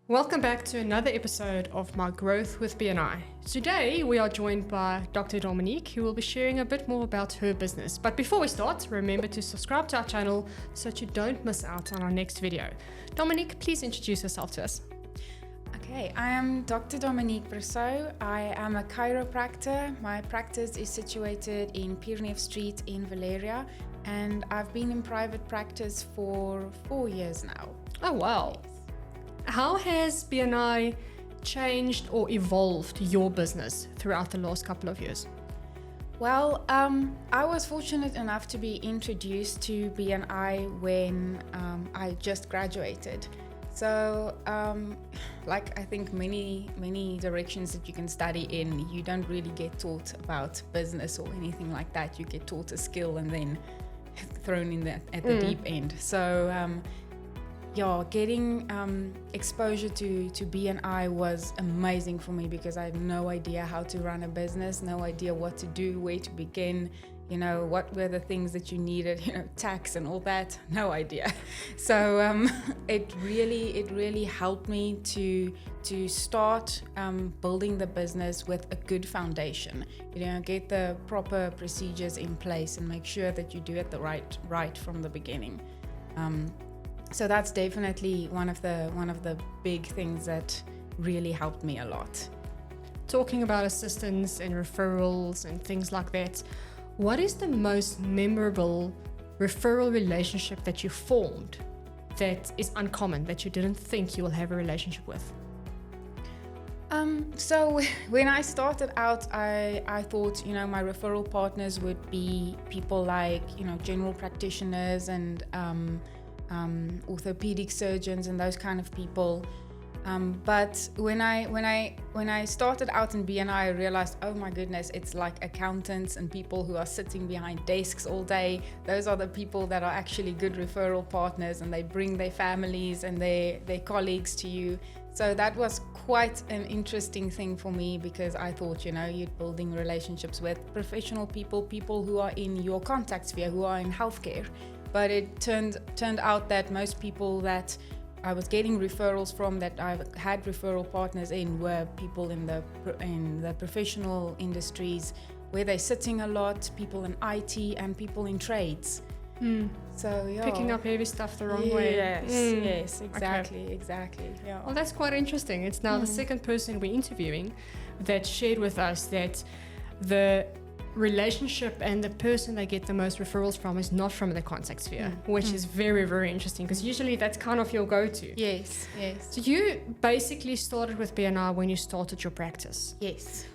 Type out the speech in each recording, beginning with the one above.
Welcome back to another episode of My Growth with BNI. Today we are joined by Dr. Dominique, who will be sharing a bit more about her business. But before we start, remember to subscribe to our channel so that you don't miss out on our next video. Dominique, please introduce yourself to us. Okay, I am Dr. Dominique Brussow. I am a chiropractor. My practice is situated in Pierneef Street in Valeria, and I've been in private practice for 4 years now. Oh, wow. Yes. How has BNI changed or evolved your business throughout the last couple of years? Well, I was fortunate enough to be introduced to BNI when I just graduated. So, like I think many directions that you can study in, you don't really get taught about business or anything like that. You get taught a skill and then thrown in at the deep end. So, getting exposure to BNI was amazing for me because I have no idea how to run a business, no idea what to do, where to begin, what were the things that you needed, tax and all that, no idea. So it really helped me to start building the business with a good foundation, get the proper procedures in place and make sure that you do it the right from the beginning. So that's definitely one of the big things that really helped me a lot. Talking about assistance and referrals and things like that, what is the most memorable referral relationship that you formed that is uncommon, that you didn't think you will have a relationship with? So when I started out, I thought, my referral partners would be people like, general practitioners and orthopedic surgeons and those kind of people. But when I started out in BNI, I realized, oh my goodness, it's like accountants and people who are sitting behind desks all day. Those are the people that are actually good referral partners, and they bring their families and their colleagues to you. So that was quite an interesting thing for me because I thought, you're building relationships with professional people who are in your contact sphere, who are in healthcare. But it turned out that most people that I was getting referrals from, that I had referral partners in, were people in the professional industries where they're sitting a lot, people in IT and people in trades. So Picking up heavy stuff the wrong way. Yes, exactly. Yeah. Well, that's quite interesting. It's now the second person we're interviewing that shared with us that the relationship and the person they get the most referrals from is not from the contact sphere, which is very, very interesting because usually that's kind of your go-to. Yes. So you basically started with BNI when you started your practice. Yes.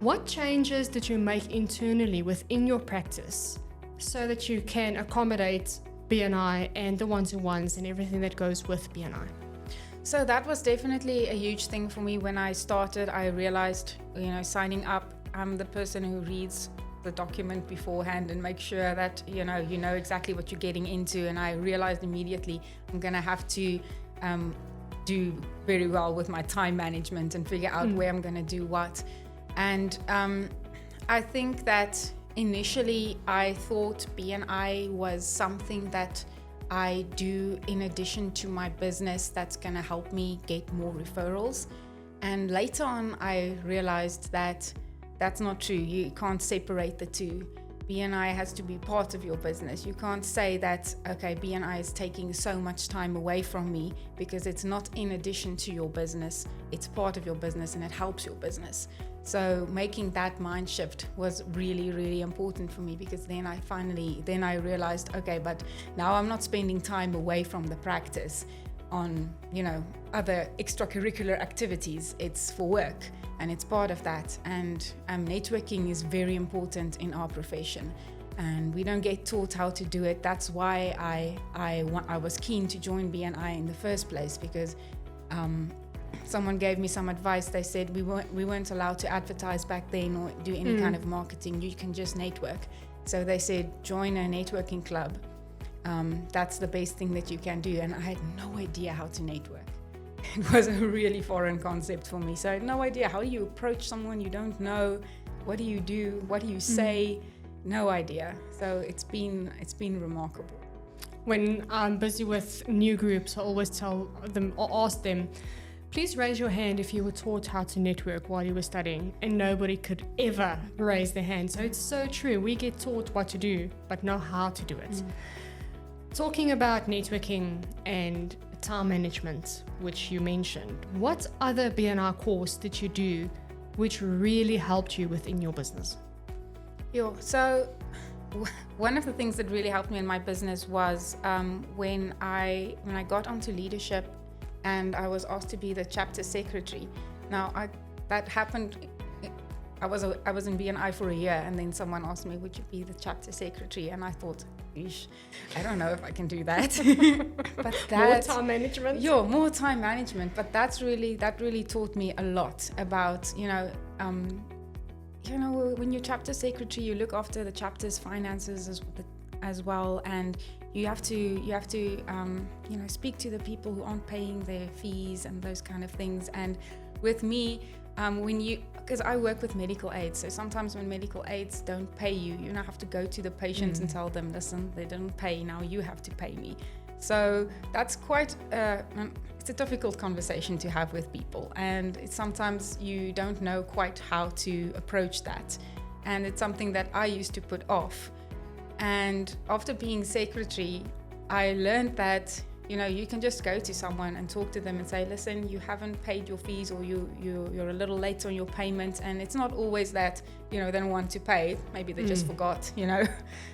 What changes did you make internally within your practice so that you can accommodate BNI and the one-to-ones and everything that goes with BNI? So that was definitely a huge thing for me. When I started, I realized, signing up, I'm the person who reads the document beforehand and make sure that you know exactly what you're getting into. And I realized immediately I'm gonna have to do very well with my time management and figure out where I'm gonna do what. And I think that initially I thought BNI was something that I do in addition to my business that's gonna help me get more referrals. And later on I realized that that's not true. You can't separate the two. BNI has to be part of your business. You can't say that, okay, BNI is taking so much time away from me, because it's not in addition to your business. It's part of your business and it helps your business. So making that mind shift was really, really important for me, because then I realized, okay, but now I'm not spending time away from the practice on, other extracurricular activities. It's for work. And it's part of that. And networking is very important in our profession. And we don't get taught how to do it. That's why I was keen to join BNI in the first place, because someone gave me some advice. They said we weren't allowed to advertise back then or do any kind of marketing. You can just network. So they said, join a networking club. That's the best thing that you can do. And I had no idea how to network. It was a really foreign concept for me. So I had no idea. How do you approach someone you don't know? What do you do? What do you say? No idea. So it's been remarkable. When I'm busy with new groups, I always tell them or ask them, Please raise your hand if you were taught how to network while you were studying and nobody could ever raise their hand. So it's so true. We get taught what to do, but not how to do it. Talking about networking and time management, which you mentioned, what other BNI course did you do which really helped you within your business? So one of the things that really helped me in my business was when I got onto leadership and I was asked to be the chapter secretary. Now that happened. I was in BNI for a year, and then someone asked me, "Would you be the chapter secretary?" And I thought, I don't know if I can do that. But more time management. More time management. But that really taught me a lot about when you're chapter secretary, you look after the chapter's finances as well, and you have to speak to the people who aren't paying their fees and those kind of things. And with me, because I work with medical aids, so sometimes when medical aids don't pay you, you now have to go to the patients and tell them, listen, they didn't pay, now you have to pay me. So that's quite it's a difficult conversation to have with people, and sometimes you don't know quite how to approach that, and it's something that I used to put off. And after being secretary, I learned that you can just go to someone and talk to them and say, listen, you haven't paid your fees, or you're a little late on your payment. And it's not always that, they don't want to pay. Maybe they just forgot,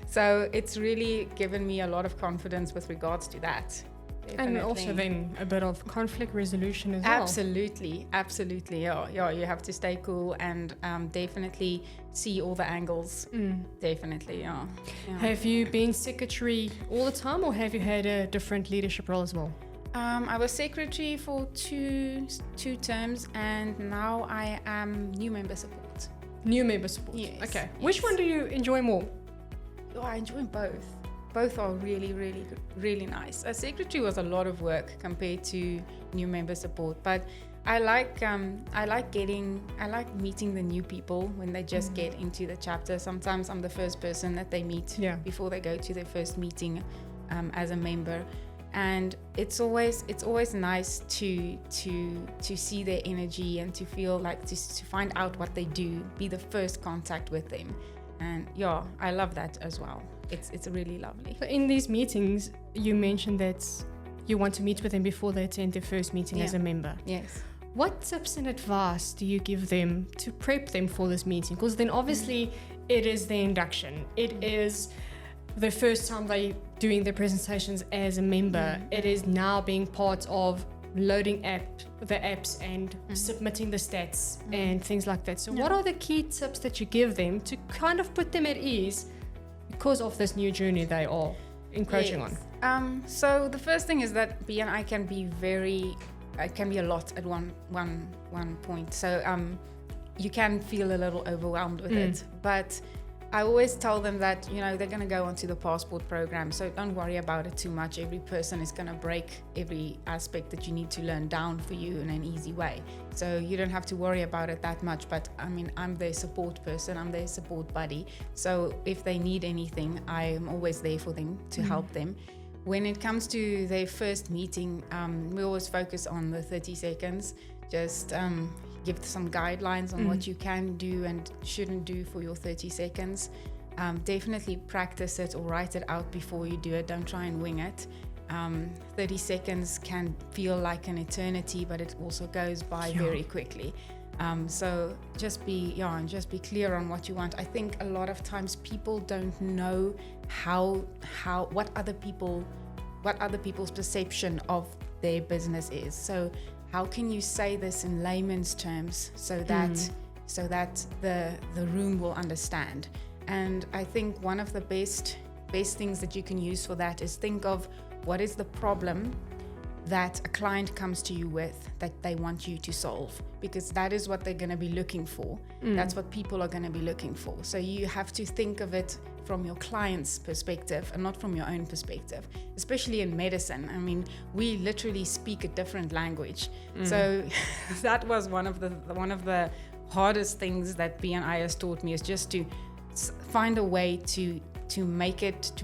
So it's really given me a lot of confidence with regards to that. Definitely. And also then a bit of conflict resolution as well. Absolutely. Yeah, you have to stay cool and definitely see all the angles. Definitely, yeah. Have you been secretary all the time, or have you had a different leadership role as well? I was secretary for two terms, and now I am new member support. New member support. Yes. Okay. Yes. Which one do you enjoy more? I enjoy both. Both are really, really, really nice. A secretary was a lot of work compared to new member support, but I like meeting the new people when they just get into the chapter. Sometimes I'm the first person that they meet before they go to their first meeting as a member, and it's always nice to see their energy and to feel like to find out what they do, be the first contact with them, and I love that as well. It's really lovely. So in these meetings, you mentioned that you want to meet with them before they attend their first meeting as a member. Yes. What tips and advice do you give them to prep them for this meeting? Because then obviously it is the induction. It is the first time they're doing their presentations as a member. It is now being part of loading the apps and submitting the stats and things like that. So what are the key tips that you give them to kind of put them at ease because of this new journey they are encroaching on? So the first thing is that BNI can be a lot at one point. So you can feel a little overwhelmed with it. But I always tell them that, they're going to go onto the passport program. So don't worry about it too much. Every person is going to break every aspect that you need to learn down for you in an easy way. So you don't have to worry about it that much. But I'm their support person. I'm their support buddy. So if they need anything, I'm always there for them to help them. When it comes to their first meeting, we always focus on the 30 seconds. Just give some guidelines on what you can do and shouldn't do for your 30 seconds. Definitely practice it or write it out before you do it. Don't try and wing it. 30 seconds can feel like an eternity, but it also goes by very quickly. So just be clear on what you want. I think a lot of times people don't know what other people's perception of their business is. So how can you say this in layman's terms so that the room will understand? And I think one of the best things that you can use for that is think of what is the problem that a client comes to you with that they want you to solve, because that is what they're going to be looking for. That's what people are going to be looking for. So you have to think of it from your client's perspective and not from your own perspective, especially in medicine. We literally speak a different language. So that was one of the hardest things that BNI has taught me, is just to find a way to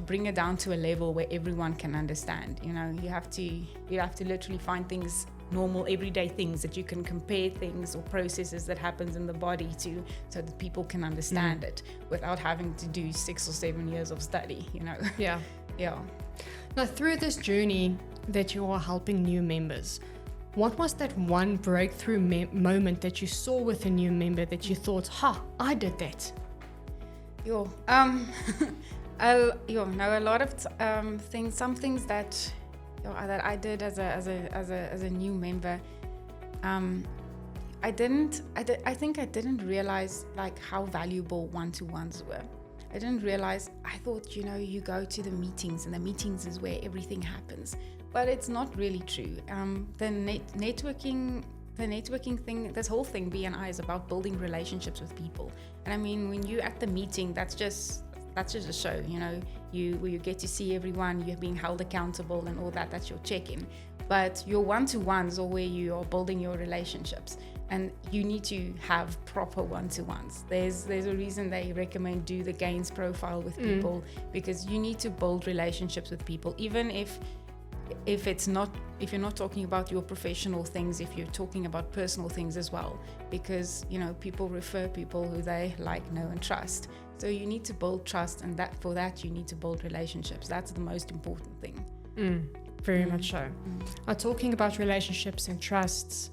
bring it down to a level where everyone can understand. You have to literally find things normal everyday things that you can compare things or processes that happens in the body to, so that people can understand it without having to do 6 or 7 years of study, you know. Yeah. Yeah. Now, through this journey that you are helping new members, what was that one breakthrough moment that you saw with a new member that you thought, I did that? A lot of things, some things that I did as a new member. I think I didn't realize like how valuable one-to-ones were. I didn't realize, I thought, you go to the meetings and the meetings is where everything happens, but it's not really true. The networking thing, this whole thing, BNI, is about building relationships with people. And I mean, when you're at the meeting, that's just a show, where you get to see everyone, you're being held accountable and all that, that's your check-in. But your one-to-ones are where you are building your relationships, and you need to have proper one-to-ones. There's a reason they recommend do the gains profile with people, because you need to build relationships with people, even if you're not talking about your professional things, if you're talking about personal things as well, because people refer people who they like, know and trust. So you need to build trust, and for that you need to build relationships. That's the most important thing. Very much so. Talking about relationships and trusts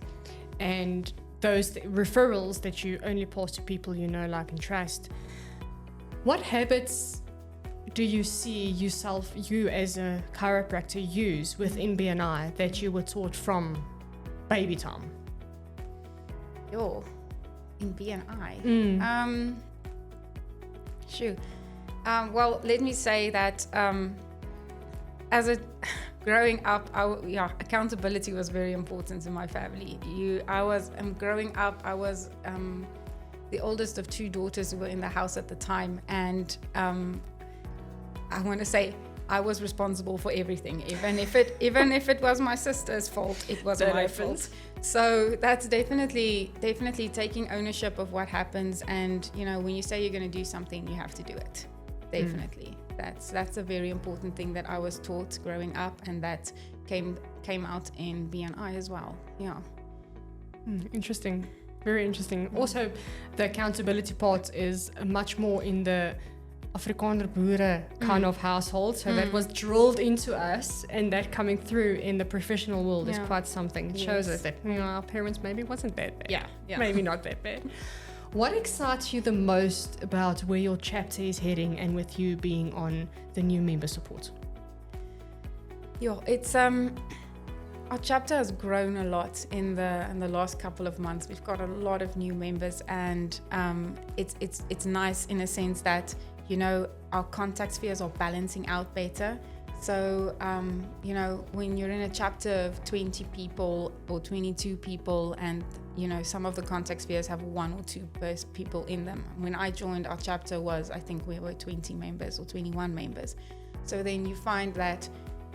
and those referrals that you only pass to people you know, like and trust, what habits do you see you as a chiropractor use within BNI that you were taught from baby time? In BNI? Sure. Well, let me say that growing up, accountability was very important in my family. Growing up, I was the oldest of 2 daughters who were in the house at the time, and I want to say I was responsible for everything. Even if it was my sister's fault, it wasn't my fault. So that's definitely taking ownership of what happens. And when you say you're going to do something, you have to do it. Definitely. That's a very important thing that I was taught growing up, and that came out in BNI as well. Yeah. Interesting. Very interesting. Also, the accountability part is much more in the Afrikaner boere kind of household, so that was drilled into us, and that coming through in the professional world is quite something. It shows us that our parents maybe wasn't that bad. Yeah. Maybe not that bad. What excites you the most about where your chapter is heading, and with you being on the new member support? It's our chapter has grown a lot in the last couple of months. We've got a lot of new members, and it's nice in a sense that our contact spheres are balancing out better. So when you're in a chapter of 20 people or 22 people, and some of the contact spheres have 1 or 2 people in them. When I joined, our chapter I think we were 20 members or 21 members. So then you find that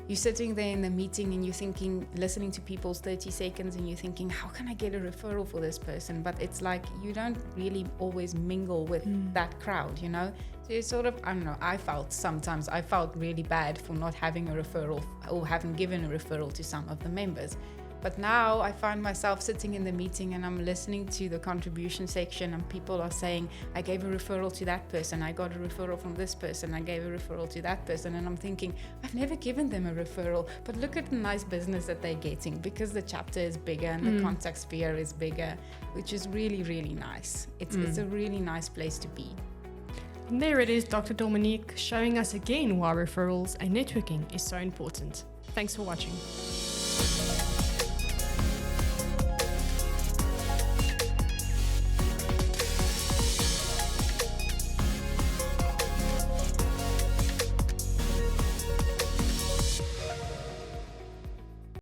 you're sitting there in the meeting and you're thinking, listening to people's 30 seconds, and you're thinking, how can I get a referral for this person? But it's like you don't really always mingle with that crowd, So it's sort of, I don't know, I felt really bad for not having a referral or having given a referral to some of the members. But now I find myself sitting in the meeting and I'm listening to the contribution section, and people are saying, I gave a referral to that person, I got a referral from this person, I gave a referral to that person. And I'm thinking, I've never given them a referral, but look at the nice business that they're getting, because the chapter is bigger and the contact sphere is bigger, which is really, really nice. It's a really nice place to be. And there it is, Dr. Dominique, showing us again why referrals and networking is so important. Thanks for watching.